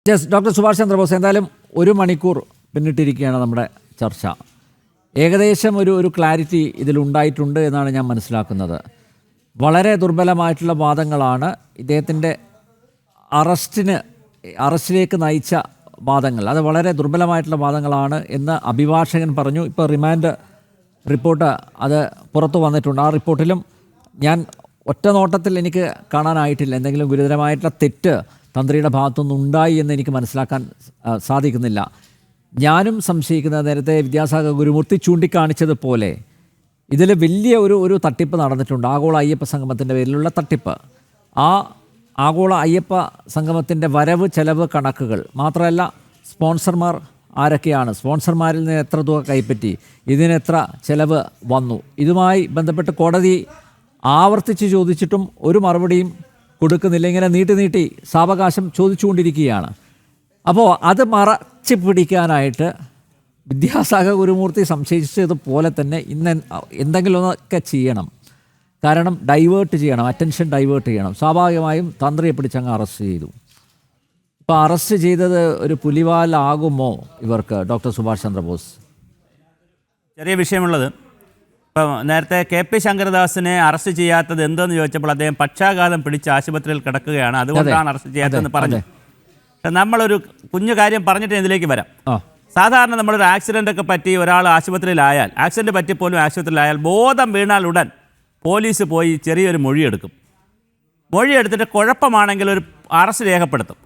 Yes doctor Subhash Chandrabose, എന്തായാലും 1 മണിക്കൂർ പിന്നിട്ടിരിക്കുകയാണ് നമ്മുടെ ചർച്ച. ഏകദേശം ഒരു ക്ലാരിറ്റി ഇതിലുണ്ടായിട്ടുണ്ട് എന്നാണ് ഞാൻ മനസ്സിലാക്കുന്നത്. വളരെ ദുർബലമായിട്ടുള്ള വാദങ്ങളാണ് ഇദ്ദേഹത്തിൻ്റെ അറസ്റ്റിലേക്ക് നയിച്ച വാദങ്ങൾ. അത് വളരെ ദുർബലമായിട്ടുള്ള വാദങ്ങളാണ് എന്ന് അഭിഭാഷകൻ പറഞ്ഞു. ഇപ്പോൾ റിമാൻഡ് റിപ്പോർട്ട് അത് പുറത്തു വന്നിട്ടുണ്ട്. ആ റിപ്പോർട്ടിലും ഞാൻ ഒറ്റ നോട്ടത്തിൽ എനിക്ക് കാണാനായിട്ടില്ല എന്തെങ്കിലും ഗുരുതരമായിട്ടുള്ള തെറ്റ് തന്ത്രിയുടെ ഭാഗത്തുനിന്ന് ഉണ്ടായി എന്ന് എനിക്ക് മനസ്സിലാക്കാൻ സാധിക്കുന്നില്ല. ഞാനും സംശയിക്കുന്നത്, നേരത്തെ വിദ്യാസാഗർ ഗുരുമൂർത്തി ചൂണ്ടിക്കാണിച്ചതുപോലെ ഇതിൽ വലിയ ഒരു തട്ടിപ്പ് നടന്നിട്ടുണ്ട്. ആഗോള അയ്യപ്പ സംഗമത്തിൻ്റെ പേരിലുള്ള തട്ടിപ്പ്. ആ ആഗോള അയ്യപ്പ സംഗമത്തിൻ്റെ വരവ് ചെലവ് കണക്കുകൾ മാത്രമല്ല, സ്പോൺസർമാർ ആരൊക്കെയാണ്, സ്പോൺസർമാരിൽ നിന്ന് എത്ര തുക കൈപ്പറ്റി, ഇതിനെത്ര ചെലവ് വന്നു, ഇതുമായി ബന്ധപ്പെട്ട് കോടതി ആവർത്തിച്ച് ചോദിച്ചിട്ടും ഒരു മറുപടിയും കൊടുക്കുന്നില്ല. ഇങ്ങനെ നീട്ടി സാവകാശം ചോദിച്ചുകൊണ്ടിരിക്കുകയാണ്. അപ്പോൾ അത് മറച്ച് പിടിക്കാനായിട്ട് വിദ്യാസാഗർ ഗുരുമൂർത്തി സംശയിച്ചതുപോലെ തന്നെ ഇന്ന് എന്തെങ്കിലുമൊക്കെ ചെയ്യണം. കാരണം ഡൈവേർട്ട് ചെയ്യണം, അറ്റൻഷൻ ഡൈവേർട്ട് ചെയ്യണം. സ്വാഭാവികമായും തന്ത്രിയെ പിടിച്ചങ്ങ് അറസ്റ്റ് ചെയ്തു. ഇപ്പോൾ അറസ്റ്റ് ചെയ്തത് ഒരു പുലിവാലാകുമോ ഇവർക്ക്, ഡോക്ടർ സുഭാഷ് ചന്ദ്രബോസ്? ചെറിയ വിഷയമുള്ളത്, ഇപ്പം നേരത്തെ KP ശങ്കരദാസിനെ അറസ്റ്റ് ചെയ്യാത്തത് എന്തെന്ന് ചോദിച്ചപ്പോൾ അദ്ദേഹം പക്ഷാഘാതം പിടിച്ച് ആശുപത്രിയിൽ കിടക്കുകയാണ്, അതുകൊണ്ടാണ് അറസ്റ്റ് ചെയ്യാത്തതെന്ന് പറഞ്ഞു. പക്ഷെ നമ്മളൊരു കുഞ്ഞു കാര്യം പറഞ്ഞിട്ട് ഇതിലേക്ക് വരാം. സാധാരണ നമ്മളൊരു ആക്സിഡൻ്റൊക്കെ പറ്റി ഒരാൾ ആശുപത്രിയിലായാൽ, ആക്സിഡൻറ്റ് പറ്റിപ്പോലും ആശുപത്രിയിലായാൽ ബോധം വീണാൽ ഉടൻ പോലീസ് പോയി ചെറിയൊരു മൊഴിയെടുക്കും. മൊഴിയെടുത്തിട്ട് കുഴപ്പമാണെങ്കിൽ ഒരു അറസ്റ്റ് രേഖപ്പെടുത്തും.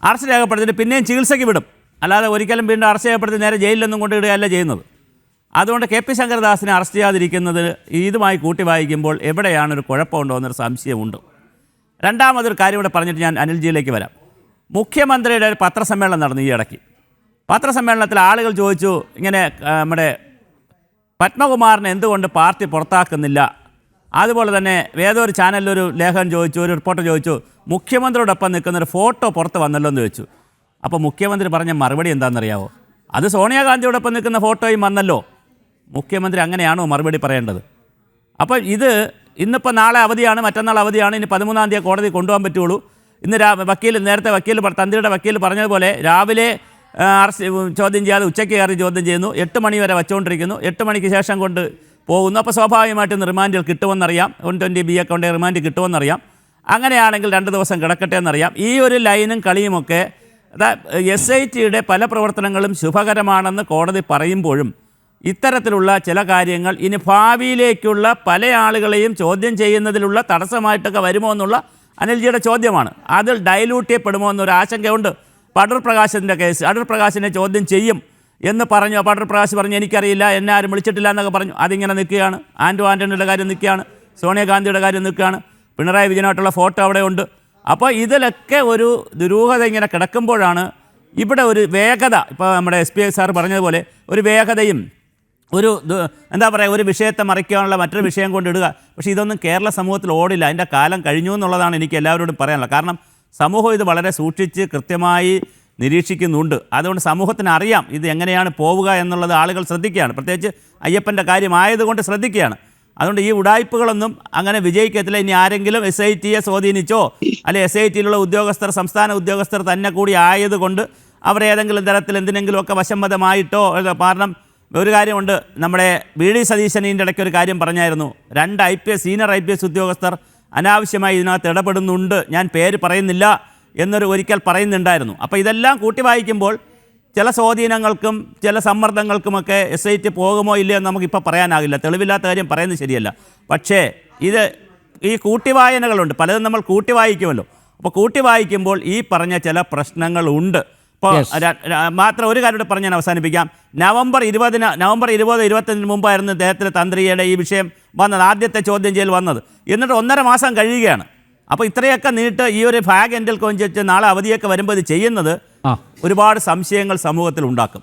അറസ്റ്റ് രേഖപ്പെടുത്തിയിട്ട് പിന്നെയും ചികിത്സയ്ക്ക് വിടും. അല്ലാതെ ഒരിക്കലും വീണ്ടും അറസ്റ്റ് രേഖപ്പെടുത്തി നേരെ ജയിലിലൊന്നും കൊണ്ടിടുകയല്ല ചെയ്യുന്നത്. അതുകൊണ്ട് KP ശങ്കരദാസിനെ അറസ്റ്റ് ചെയ്യാതിരിക്കുന്നത് ഇതുമായി കൂട്ടി വായിക്കുമ്പോൾ എവിടെയാണ് ഒരു കുഴപ്പമുണ്ടോ എന്നൊരു സംശയമുണ്ട്. രണ്ടാമതൊരു കാര്യം ഇവിടെ പറഞ്ഞിട്ട് ഞാൻ അനിൽജിയിലേക്ക് വരാം. മുഖ്യമന്ത്രിയുടെ ഒരു പത്രസമ്മേളനം നടന്നു ഈ ഇടയ്ക്ക്. പത്രസമ്മേളനത്തിൽ ആളുകൾ ചോദിച്ചു, ഇങ്ങനെ നമ്മുടെ പത്മകുമാറിനെ എന്തുകൊണ്ട് പാർട്ടി പുറത്താക്കുന്നില്ല. അതുപോലെ തന്നെ ഏതൊരു ചാനലിലൊരു ലേഖകൻ ചോദിച്ചു, ഒരു റിപ്പോർട്ടർ ചോദിച്ചു, മുഖ്യമന്ത്രിയോടൊപ്പം നിൽക്കുന്നൊരു ഫോട്ടോ പുറത്ത് വന്നല്ലോ എന്ന് ചോദിച്ചു. അപ്പോൾ മുഖ്യമന്ത്രി പറഞ്ഞ മറുപടി എന്താണെന്നറിയാവോ? അത് സോണിയാഗാന്ധിയോടൊപ്പം നിൽക്കുന്ന ഫോട്ടോയും വന്നല്ലോ. മുഖ്യമന്ത്രി അങ്ങനെയാണോ മറുപടി പറയേണ്ടത്? അപ്പോൾ ഇന്നിപ്പോൾ നാളെ അവധിയാണ്, മറ്റന്നാൾ അവധിയാണ്, ഇനി 13-ാം തീയതി കോടതി കൊണ്ടുപോകാൻ പറ്റുള്ളൂ. ഇന്ന് നേരത്തെ തന്ത്രിയുടെ വക്കീൽ പറഞ്ഞതുപോലെ രാവിലെ ചോദ്യം ചെയ്യാതെ ഉച്ചയ്ക്ക് കയറി ചോദ്യം ചെയ്യുന്നു, 8 മണി വരെ വച്ചുകൊണ്ടിരിക്കുന്നു, 8 മണിക്ക് ശേഷം കൊണ്ട് പോകുന്നു. അപ്പോൾ സ്വാഭാവികമായിട്ടും റിമാൻഡിൽ കിട്ടുമെന്നറിയാം, 120B ഒക്കെ റിമാൻഡ് കിട്ടുമെന്നറിയാം. അങ്ങനെയാണെങ്കിൽ 2 ദിവസം കിടക്കട്ടെ എന്നറിയാം. ഈ ഒരു ലൈനും കളിയുമൊക്കെ SITയുടെ പല പ്രവർത്തനങ്ങളും ശുഭകരമാണെന്ന് കോടതി പറയുമ്പോഴും ഇത്തരത്തിലുള്ള ചില കാര്യങ്ങൾ ഇനി ഭാവിയിലേക്കുള്ള പല ആളുകളെയും ചോദ്യം ചെയ്യുന്നതിലുള്ള തടസ്സമായിട്ടൊക്കെ വരുമോ എന്നുള്ള അനിൽജിയുടെ ചോദ്യമാണ്. അതിൽ ഡൈലൂട്ട് ചെയ്യപ്പെടുമോ എന്നൊരു ആശങ്കയുണ്ട്. അടൂർ പ്രകാശിൻ്റെ കേസ്, അടൂർ പ്രകാശിനെ ചോദ്യം ചെയ്യും എന്ന് പറഞ്ഞു. അപ്പോൾ അടൂർ പ്രകാശ് പറഞ്ഞു, എനിക്കറിയില്ല, എന്നെ ആരും വിളിച്ചിട്ടില്ല എന്നൊക്കെ പറഞ്ഞു. അതിങ്ങനെ നിൽക്കുകയാണ്. ആൻ്റണിയുടെ കാര്യം നിൽക്കുകയാണ്, സോണിയാഗാന്ധിയുടെ കാര്യം നിൽക്കുകയാണ്, പിണറായി വിജയനായിട്ടുള്ള ഫോട്ടോ അവിടെ ഉണ്ട്. അപ്പോൾ ഇതിലൊക്കെ ഒരു ദുരൂഹത ഇങ്ങനെ കിടക്കുമ്പോഴാണ് ഇവിടെ ഒരു വേഗത, ഇപ്പോൾ നമ്മുടെ SPI സാർ പറഞ്ഞതുപോലെ ഒരു വേഗതയും എന്താ പറയുക, ഒരു വിഷയത്തെ മറിക്കാനുള്ള മറ്റൊരു വിഷയം കൊണ്ടിടുക. പക്ഷേ ഇതൊന്നും കേരള സമൂഹത്തിൽ ഓടില്ല. അതിൻ്റെ കാലം കഴിഞ്ഞു എന്നുള്ളതാണ് എനിക്ക് എല്ലാവരോടും പറയാനുള്ളത്. കാരണം സമൂഹം ഇത് വളരെ സൂക്ഷിച്ച് കൃത്യമായി നിരീക്ഷിക്കുന്നുണ്ട്. അതുകൊണ്ട് സമൂഹത്തിന് അറിയാം ഇത് എങ്ങനെയാണ് പോവുക എന്നുള്ളത്. ആളുകൾ ശ്രദ്ധിക്കുകയാണ്, പ്രത്യേകിച്ച് അയ്യപ്പൻ്റെ കാര്യമായതുകൊണ്ട് ശ്രദ്ധിക്കുകയാണ്. അതുകൊണ്ട് ഈ ഉടായ്പകളൊന്നും അങ്ങനെ വിജയിക്കത്തില്ല. ഇനി ആരെങ്കിലും SITയെ സ്വാധീനിച്ചോ, അല്ലെങ്കിൽ SITയിലുള്ള ഉദ്യോഗസ്ഥർ സംസ്ഥാന ഉദ്യോഗസ്ഥർ തന്നെ കൂടി ആയതുകൊണ്ട് അവർ ഏതെങ്കിലും തരത്തിൽ എന്തിനെങ്കിലുമൊക്കെ വശംവദമായിട്ടോ. കാരണം ഒരു കാര്യമുണ്ട്, നമ്മുടെ VD സതീശനിൻ്റെ ഇടയ്ക്ക് ഒരു കാര്യം പറഞ്ഞായിരുന്നു, 2 സീനിയർ IPS ഉദ്യോഗസ്ഥർ അനാവശ്യമായി ഇതിനകത്ത് ഇടപെടുന്നുണ്ട്, ഞാൻ പേര് പറയുന്നില്ല എന്നൊരു ഒരിക്കൽ പറയുന്നുണ്ടായിരുന്നു. അപ്പോൾ ഇതെല്ലാം കൂട്ടി വായിക്കുമ്പോൾ ചില സ്വാധീനങ്ങൾക്കും ചില സമ്മർദ്ദങ്ങൾക്കുമൊക്കെ SIT പോകുമോ ഇല്ലയോ എന്ന് നമുക്കിപ്പോൾ പറയാനാകില്ല. തെളിവില്ലാത്ത കാര്യം പറയുന്നത് ശരിയല്ല. പക്ഷേ ഈ കൂട്ടിവായനകളുണ്ട്, പലതും നമ്മൾ കൂട്ടി വായിക്കുമല്ലോ. അപ്പോൾ കൂട്ടി വായിക്കുമ്പോൾ ഈ പറഞ്ഞ ചില പ്രശ്നങ്ങളുണ്ട്. ഇപ്പോൾ മാത്രം ഒരു കാര്യം പറഞ്ഞ് ഞാൻ അവസാനിപ്പിക്കാം. നവംബർ 20-25 മുമ്പായിരുന്നു അദ്ദേഹത്തിൻ്റെ തന്ത്രിയുടെ ഈ വിഷയം വന്നത്, ആദ്യത്തെ ചോദ്യം ചെയ്യൽ വന്നത്. എന്നിട്ട് 1.5 മാസം കഴിയുകയാണ്. അപ്പോൾ ഇത്രയൊക്കെ നീട്ട് ഈ ഒരു ഫാഗ് എൻഡിൽ കൊഞ്ചിച്ച് നാളെ അവധിയൊക്കെ വരുമ്പോൾ ഇത് ചെയ്യുന്നത് ഒരുപാട് സംശയങ്ങൾ സമൂഹത്തിൽ ഉണ്ടാക്കും.